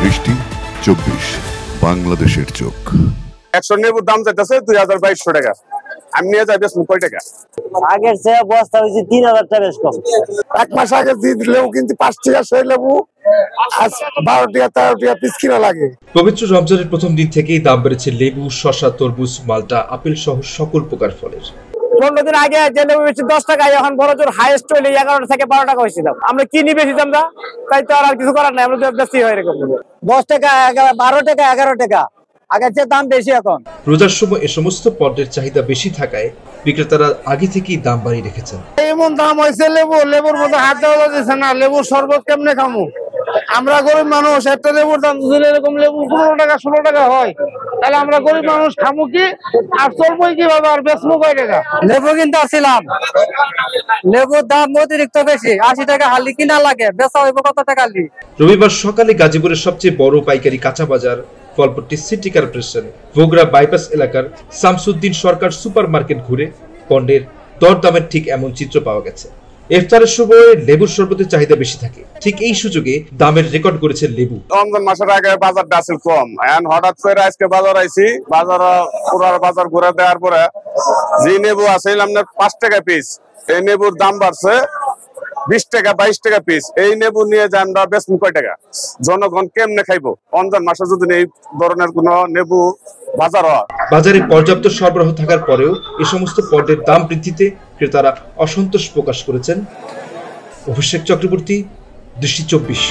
দৃষ্টি 24 বাংলাদেশের চোখ। 100 নেবুর দাম যাইতেছে 2200 টাকা। আমি নিয়ে যাই বেশ কয় টাকা? আগের চেয়ে বস্তা হয়েছে 3000 টাকা বেশ কম। এক মাস আগে লেবু কিন্তু 5 টাকা সেই লেবু আজ 12 টাকা 13 টাকা পিস কিনা লাগে। পবিত্র রমজানের প্রথম দিন থেকেই দাম বেড়েছে লেবু, শসা, তরমুজ, মালটা, আপেল সহ সকল প্রকার ফলের। 15 দিন আগে যে লেবু বেশি 10 টাকা, এখন বড় জোর হাইয়েস্ট হইলে 11 থেকে 12 টাকা হয়েছিল। আমরা কিনি বেশি আমরা, তাই তো আর কিছু করার নাই, আমরা বেশি হয় এরকম 10 টাকা 12 টাকা 11 টাকা আগের চেয়ে দাম বেশি এখন। রোজার সময় এ সমস্ত পণ্যের চাহিদা বেশি থাকায় বিক্রেতারা আগে থেকেই দাম বাড়িয়ে রেখেছেন। এমন দাম হয়েছে লেবুর মতো হাত দেওয়া যাচ্ছে না। লেবুর শরবত কেমনে খামু? আমরা গরিব মানুষ, একটা লেবুর দাম যদি এরকম লেবু 15 টাকা 16 টাকা হয়, তাহলে আমরা গরিব মানুষ খামু কি আর চলবই কিভাবে আর বেচবো কয় টাকা? লেবু কিনতে আসছিলাম, লেবুর দাম অতিরিক্ত বেশি, 80 টাকা হালি কিনা লাগে, বেচা হইব কত টাকা হালি? রবিবার সকালে গাজীপুরের সবচেয়ে বড় পাইকারি কাঁচা বাজার ফলপট্টি সিটি কর্পোরেশন ভোগড়া বাইপাস এলাকার শামসুদ্দিন সরকার সুপার মার্কেট ঘুরে পণ্যের দরদামের ঠিক এমন চিত্র পাওয়া গেছে। ইফতারের সময় লেবুর শরবতের চাহিদা বেশি থাকে, ঠিক এই সুযোগে দামের রেকর্ড করেছে লেবু। রমজান মাসের আগে বাজারটা আসল কম, এখন হঠাৎ করে আজকে বাজার আইছি। বাজার ঘুরে দেওয়ার পরে যে নেবু আছে 5 টাকা পিস, এই নেবুর দাম বাড়ছে 20 টাকা 22 টাকা পিস। এই নেবু নিয়ে যান আমরা বেচবো কয় টাকা? জনগণ কেমনে খাইবো? রমজান মাসে যদি এই ধরনের কোন নেবু বাজারে পর্যাপ্ত সরবরাহ থাকার পরেও এই সমস্ত পণ্যের দাম বৃদ্ধিতে ক্রেতারা অসন্তোষ প্রকাশ করেছেন। অভিষেক চক্রবর্তী, দৃষ্টি 24।